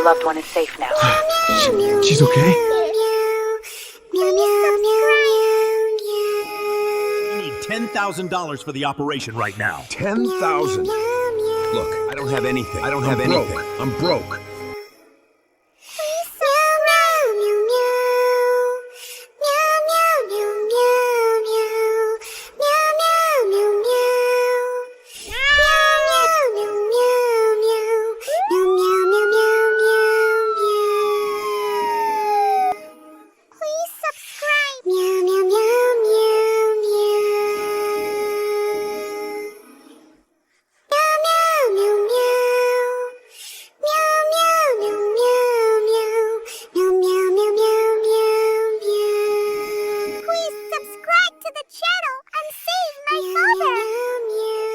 loved one is safe now. She's okay? We need $10,000 for the operation right now. 10,000. Look, I don't have anything. I don't have anything. I'm broke. Subscribe to the channel and save my father!